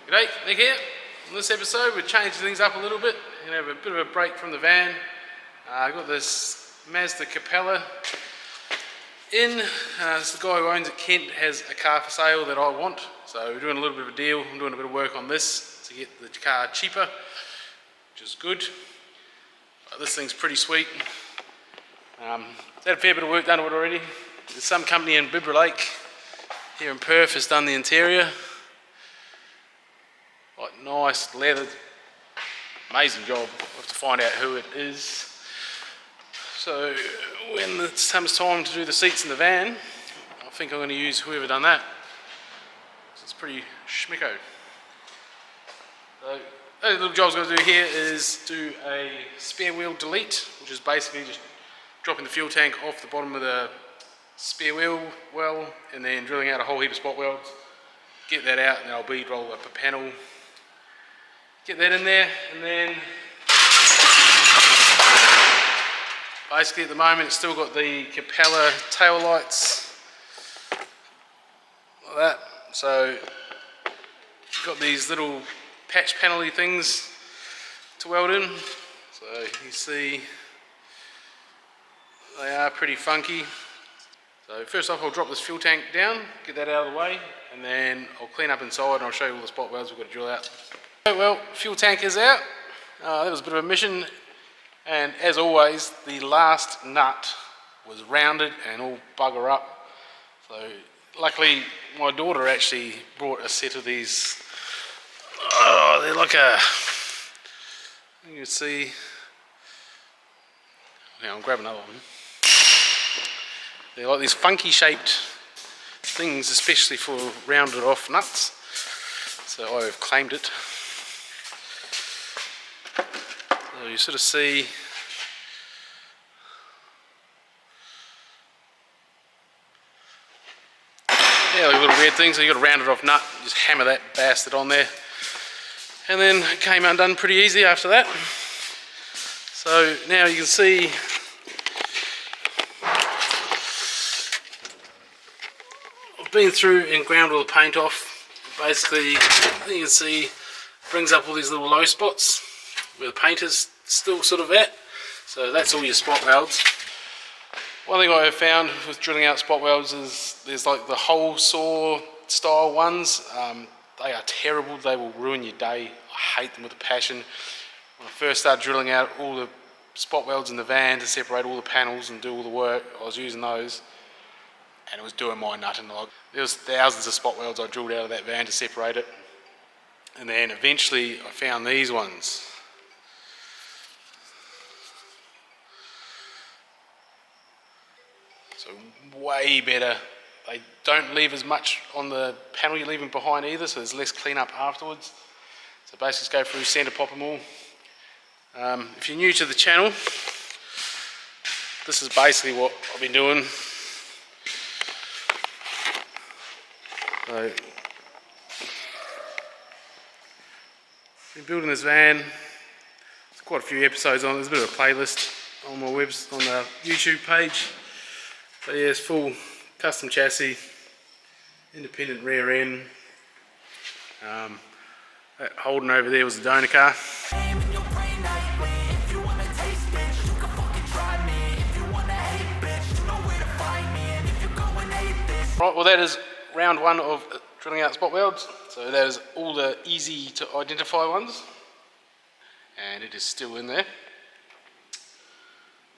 G'day, Nick here. In this episode we're changing things up a little bit and have a bit of a break from the van. I've got this Mazda Capella in. This the guy who owns it, Kent, has a car for sale that I want. So we're doing a little bit of a deal. I'm doing a bit of work on this to get the car cheaper, which is good. But this thing's pretty sweet. It's had a fair bit of work done to it already. There's some company in Bibra Lake here in Perth has done the interior. Like nice leather, amazing job. We'll have to find out who it is. So when it comes time to do the seats in the van, I think I'm going to use whoever done that. It's pretty schmicko. So the only little job I was going to do here is do a spare wheel delete, which is basically just dropping the fuel tank off the bottom of the spare wheel well, and then drilling out a whole heap of spot welds. Get that out, and then I'll bead roll up a panel. Get that in there, and then basically at the moment it's still got the Capella tail lights like that. So got these little patch panel-y things to weld in. So you see they are pretty funky. So first off I'll drop this fuel tank down, get that out of the way, and then I'll clean up inside and I'll show you all the spot welds we've got to drill out. Well, fuel tank is out. That was a bit of a mission, and as always the last nut was rounded and all bugger up. So luckily my daughter actually brought a set of these. Oh, they're like a, you can see, now I'll grab another one. They're like these funky shaped things, especially for rounded off nuts, so I've claimed it. So you sort of see like a little weird thing, so you got a rounded off nut, just hammer that bastard on there, and then it came undone pretty easy after that. So now you can see I've been through and ground all the paint off. Basically you can see brings up all these little low spots where the paint is still sort of at, so that's all your spot welds. One thing I have found with drilling out spot welds is there's like the hole saw style ones. They are terrible, they will ruin your day. I hate them with a passion. When I first started drilling out all the spot welds in the van to separate all the panels and do all the work, I was using those and it was doing my nut and log. There was thousands of spot welds I drilled out of that van to separate it, and then eventually I found these ones. So way better. They don't leave as much on the panel you're leaving behind either, so there's less cleanup afterwards. So basically just go through, centre pop them all. If you're new to the channel, this is basically what I've been doing. So, been building this van. There's quite a few episodes on. There's a bit of a playlist on my webs on the YouTube page. So yeah, it's full custom chassis, independent rear end. That Holden over there was the donor car. Right, well that is round one of drilling out spot welds. So that is all the easy to identify ones, and it is still in there.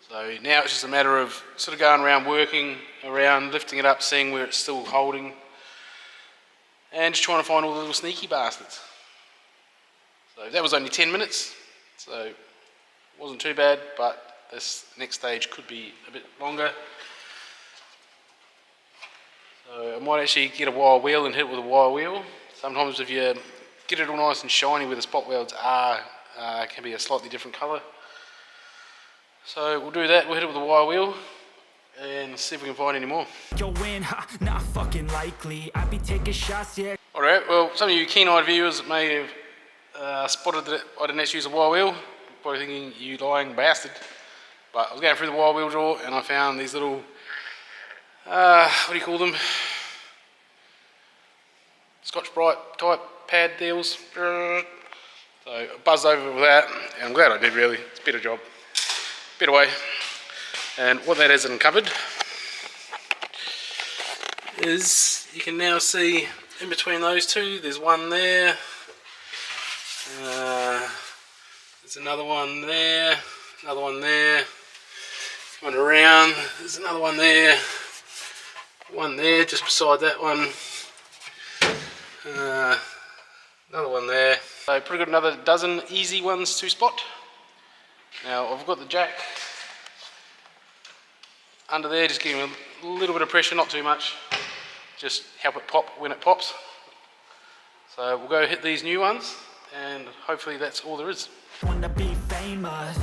So now it's just a matter of sort of going around, working around, lifting it up, seeing where it's still holding, and just trying to find all the little sneaky bastards. So that was only 10 minutes, so it wasn't too bad, but this next stage could be a bit longer. So I might actually get a wire wheel and hit it with a wire wheel. Sometimes if you get it all nice and shiny where the spot welds are, it can be a slightly different colour. So we'll do that, we'll hit it with a wire wheel, and see if we can find any more. Yo win, not fucking likely. I be taking shots, yeah. Alright, well, some of you keen-eyed viewers may have spotted that I didn't actually use a wire wheel. Probably thinking, you lying bastard. But I was going through the wire wheel drawer and I found these little, what do you call them? Scotch-Brite type pad deals. So I buzzed over with that, and I'm glad I did really. It's a better job, better way. And what that has uncovered is, you can now see in between those two, there's one there, there's another one there, another one there, one around, there's another one there just beside that one, another one there. So pretty good, another dozen easy ones to spot. Now I've got the jack under there, just giving a little bit of pressure, not too much, just help it pop when it pops. So we'll go hit these new ones and hopefully that's all there is. Wanna be famous,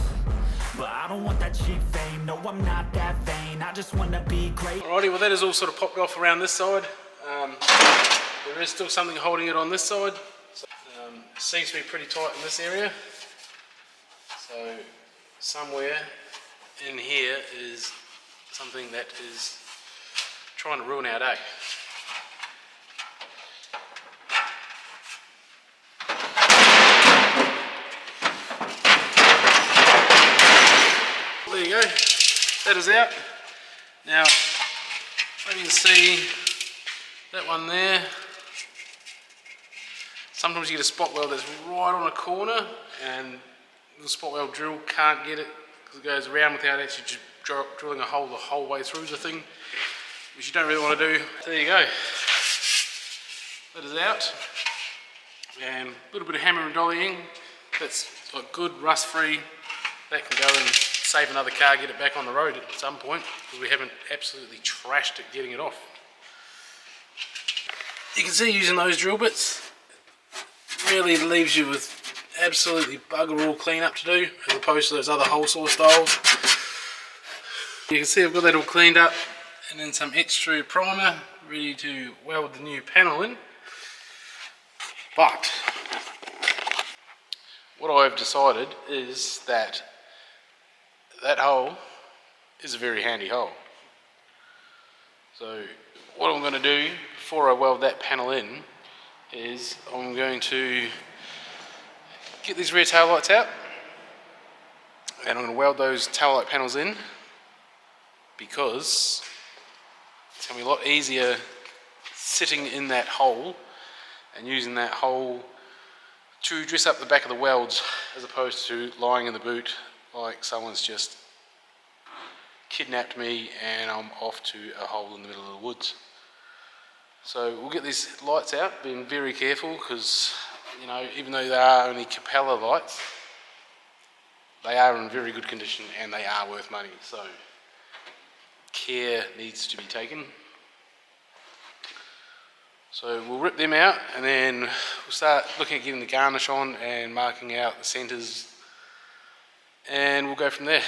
but I don't want that cheap fame. No, I'm not that vain. I just wanna be great. Alrighty, well that is all sort of popped off around this side. There is still something holding it on this side. So, it seems to be pretty tight in this area. So somewhere in here is something that is trying to ruin our day. There you go, that is out. Now, you can see that one there. Sometimes you get a spot weld that's right on a corner and the spot weld drill can't get it because it goes around without actually just drilling a hole the whole way through the thing, which you don't really want to do. So there you go, that is out. And a little bit of hammer and dollying, that's like good, rust free. That can go and save another car, get it back on the road at some point, because we haven't absolutely trashed it getting it off. You can see using those drill bits really leaves you with absolutely bugger all cleanup to do, as opposed to those other hole saw styles. You can see I've got that all cleaned up, and then some extra primer ready to weld the new panel in. But what I've decided is that that hole is a very handy hole. So what I'm going to do before I weld that panel in is I'm going to get these rear tail lights out and I'm going to weld those tail light panels in, because it's going to be a lot easier sitting in that hole and using that hole to dress up the back of the welds, as opposed to lying in the boot like someone's just kidnapped me and I'm off to a hole in the middle of the woods. So we'll get these lights out, being very careful, because, you know, even though they are only Capella lights, they are in very good condition and they are worth money, so care needs to be taken. So we'll rip them out and then we'll start looking at getting the garnish on and marking out the centres, and we'll go from there.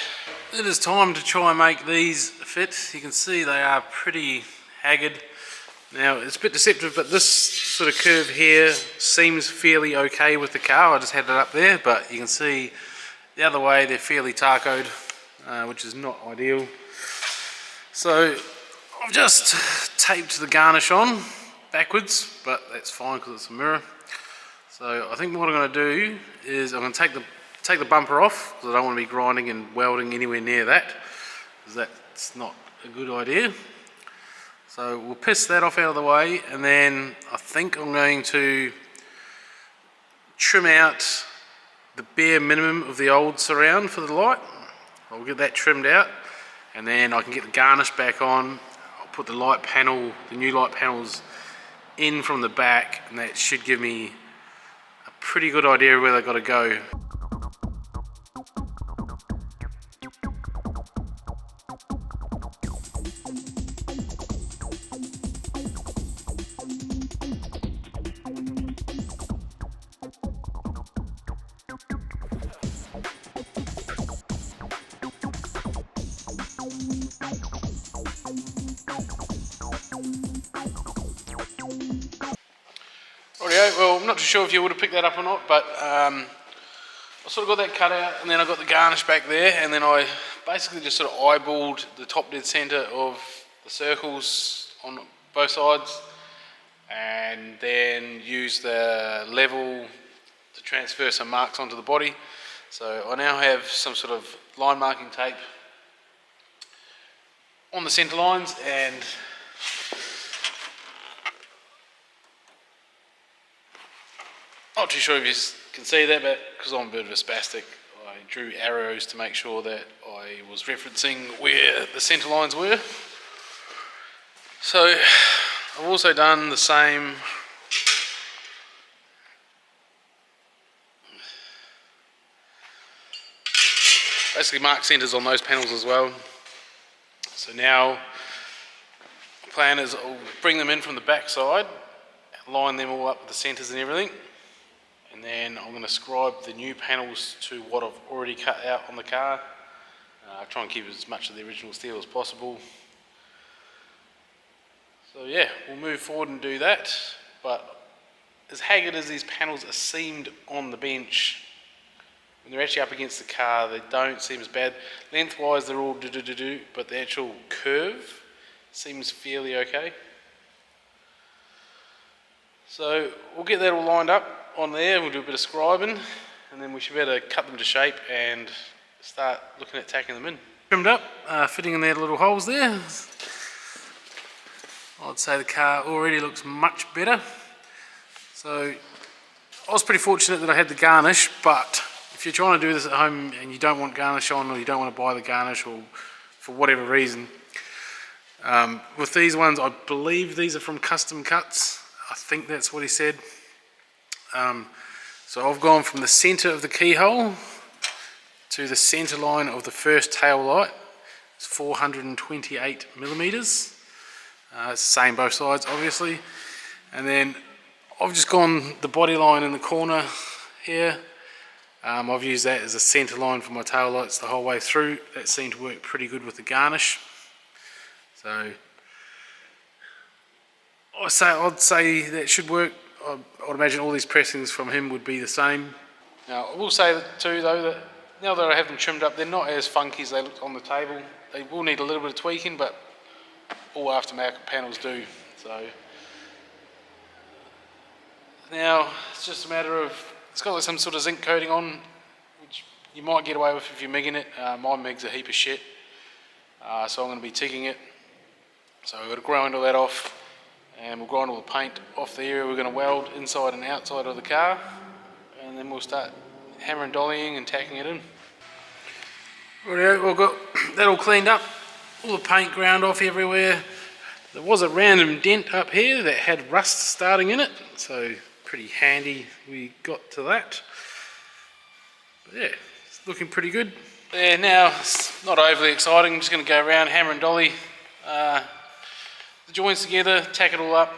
It is time to try and make these fit. You can see they are pretty haggard. Now it's a bit deceptive, but this sort of curve here seems fairly okay with the car. I just had it up there, but you can see the other way they're fairly tacoed, which is not ideal. So I've just taped the garnish on backwards, but that's fine because it's a mirror. So I think what I'm going to do is I'm going to take the bumper off, because I don't want to be grinding and welding anywhere near that, because that's not a good idea. So we'll piss that off out of the way, and then I think I'm going to trim out the bare minimum of the old surround for the light. I'll get that trimmed out, and then I can get the garnish back on. I'll put the light panel, the new light panels in from the back, and that should give me a pretty good idea of where they've got to go. Rightio. Well, I'm not too sure if you would have picked that up or not, but I sort of got that cut out, and then I got the garnish back there, and then I basically just sort of eyeballed the top dead centre of the circles on both sides, and then used the level to transfer some marks onto the body. So I now have some sort of line marking tape on the centre lines, and not too sure if you can see that, but because I'm a bit of a spastic, I drew arrows to make sure that I was referencing where the centre lines were. So I've also done the same basically mark centres on those panels as well. So now the plan is I'll bring them in from the back side, line them all up with the centres and everything, and then I'm going to scribe the new panels to what I've already cut out on the car. Try and keep as much of the original steel as possible. So yeah, we'll move forward and do that, but as haggard as these panels are seamed on the bench, when they're actually up against the car, they don't seem as bad. Lengthwise they're all do-do-do-do, but the actual curve seems fairly okay. So we'll get that all lined up on there, we'll do a bit of scribing, and then we should be able to cut them to shape and start looking at tacking them in. Trimmed up, fitting in their little holes there. I'd say the car already looks much better. So I was pretty fortunate that I had the garnish, but if you're trying to do this at home and you don't want garnish on, or you don't want to buy the garnish, or for whatever reason, with these ones, I believe these are from Custom Cuts. I think that's what he said. So I've gone from the centre of the keyhole to the centre line of the first tail light. It's 428 millimeters. It's the same both sides, obviously. And then I've just gone the body line in the corner here. I've used that as a centre line for my tail lights the whole way through. That seemed to work pretty good with the garnish. So I'd say that should work. I'd imagine all these pressings from him would be the same. Now I will say too though that now that I have them trimmed up, they're not as funky as they look on the table. They will need a little bit of tweaking, but all aftermarket panels do. So now it's just a matter of, it's got like some sort of zinc coating on, which you might get away with if you're MIGging it. My MIG's a heap of shit, so I'm going to be TIGging it. So we've got to grind all that off, and we'll grind all the paint off the area we're going to weld inside and outside of the car, and then we'll start hammering, dollying and tacking it in. Righto, we've got that all cleaned up, all the paint ground off everywhere. There was a random dent up here that had rust starting in it, so pretty handy we got to that. But yeah, it's looking pretty good. Yeah, now it's not overly exciting. I'm just going to go around, hammer and dolly the joints together, tack it all up,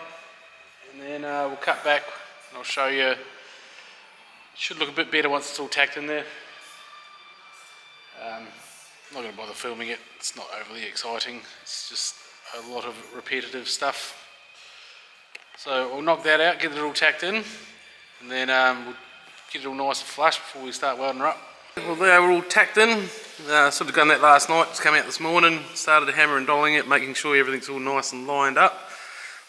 and then we'll cut back and I'll show you. It should look a bit better once it's all tacked in there. I'm not going to bother filming it, it's not overly exciting, it's just a lot of repetitive stuff. So we'll knock that out, get it all tacked in, and then we'll get it all nice and flush before we start welding her up. Well, there we're all tacked in. Sort of done that last night, just came out this morning, started hammer and dolling it, making sure everything's all nice and lined up.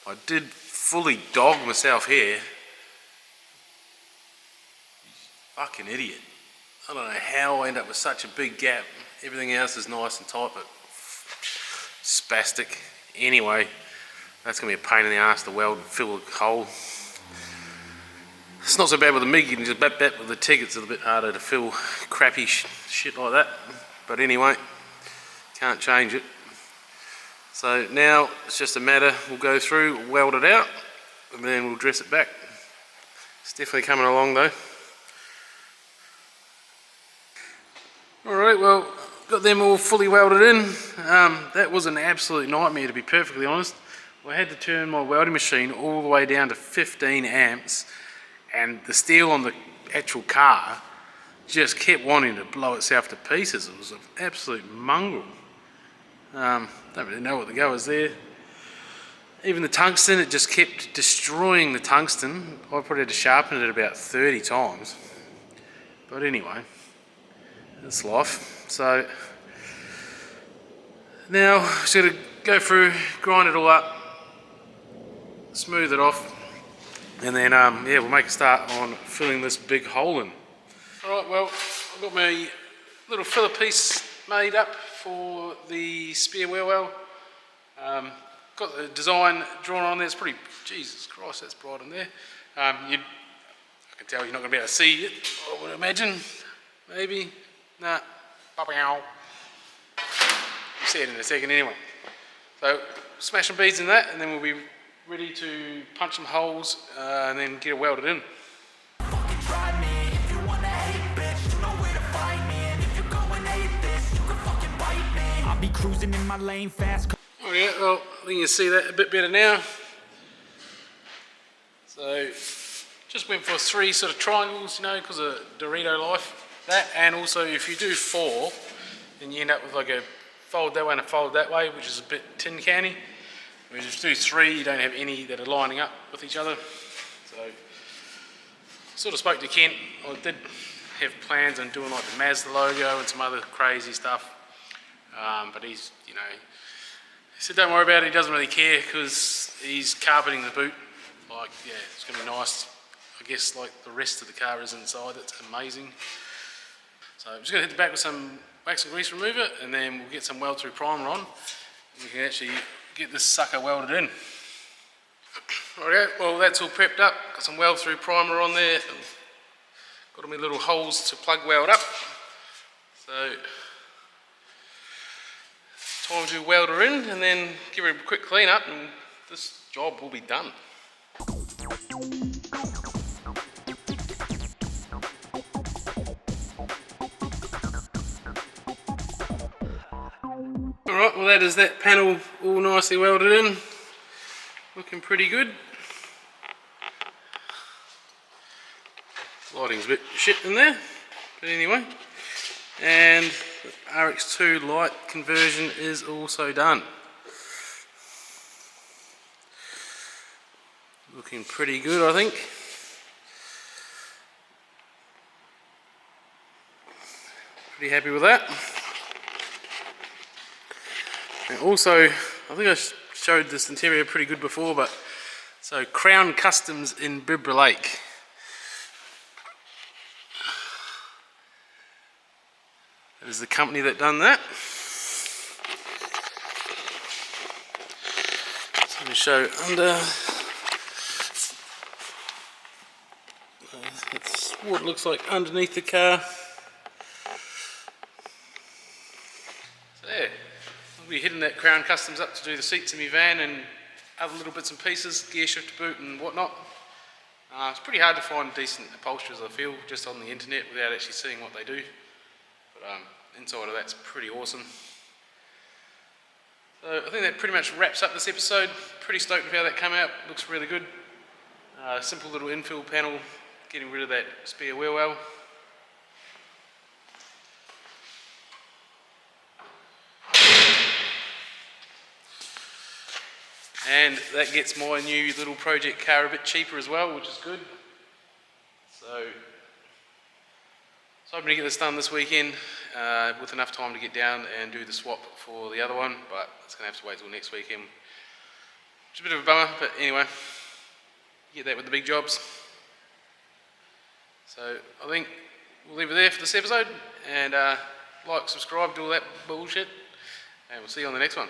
I did fully dog myself here. Fucking idiot. I don't know how I end up with such a big gap. Everything else is nice and tight, but spastic. Anyway, that's going to be a pain in the ass to weld and fill a hole. It's not so bad with the MIG, you can just bat with the TIG, it's a little bit harder to fill crappy shit like that. But anyway, can't change it. So now it's just a matter, we'll go through, weld it out, and then we'll dress it back. It's definitely coming along though. Alright, well, got them all fully welded in. That was an absolute nightmare, to be perfectly honest. I had to turn my welding machine all the way down to 15 amps, and the steel on the actual car just kept wanting to blow itself to pieces. It was an absolute mongrel. Don't really know what the go is there. Even the tungsten, it just kept destroying the tungsten. I probably had to sharpen it about 30 times. But anyway, it's life. So now just got to go through, grind it all up, smooth it off, and then yeah, we'll make a start on filling this big hole in. Alright, well, I've got my little filler piece made up for the spare wheel well. Got the design drawn on there. It's pretty, Jesus Christ, that's bright in there. I can tell you're not going to be able to see it, I would imagine. Maybe. Nah. You'll see it in a second anyway. So, smash some beads in that, and then we'll be ready to punch some holes and then get it welded in. I'll be cruising in my lane fast. Alright, well, I think you can see that a bit better now. So, just went for 3 sort of triangles, you know, because of Dorito life. That, and also if you do 4, then you end up with like a fold that way and a fold that way, which is a bit tin canny. Whereas if you do 3, you don't have any that are lining up with each other. So, sort of spoke to Kent. I did have plans on doing like the Mazda logo and some other crazy stuff. But he's, you know, he said don't worry about it, he doesn't really care because he's carpeting the boot. Like, yeah, it's going to be nice. I guess like the rest of the car is inside, it's amazing. So I'm just going to hit the back with some wax and grease remover, and then we'll get some weld through primer on. And we can actually get this sucker welded in. Alright, well that's all prepped up. Got some weld through primer on there. Got all my little holes to plug weld up. So time to weld her in and then give her a quick clean up, and this job will be done. Alright, well that is that panel all nicely welded in. Looking pretty good. Lighting's a bit shit in there, but anyway. And the RX2 light conversion is also done. Looking pretty good, I think. Pretty happy with that. And also, I think I showed this interior pretty good before, but so Crown Customs in Bibra Lake. That is the company that done that. So let me show under. That's what it looks like underneath the car. So yeah, I'll be hitting that Crown Customs up to do the seats in my van and other little bits and pieces, gear shift boot and whatnot. It's pretty hard to find decent upholsterers, I feel, just on the internet without actually seeing what they do. But inside of that's pretty awesome. So I think that pretty much wraps up this episode. Pretty stoked with how that came out. Looks really good. Simple little infill panel, getting rid of that spare wheel well. And that gets my new little project car a bit cheaper as well, which is good. So hoping to get this done this weekend with enough time to get down and do the swap for the other one, but it's going to have to wait till next weekend. Which is a bit of a bummer, but anyway, get that with the big jobs. So I think we'll leave it there for this episode, and like, subscribe, do all that bullshit, and we'll see you on the next one.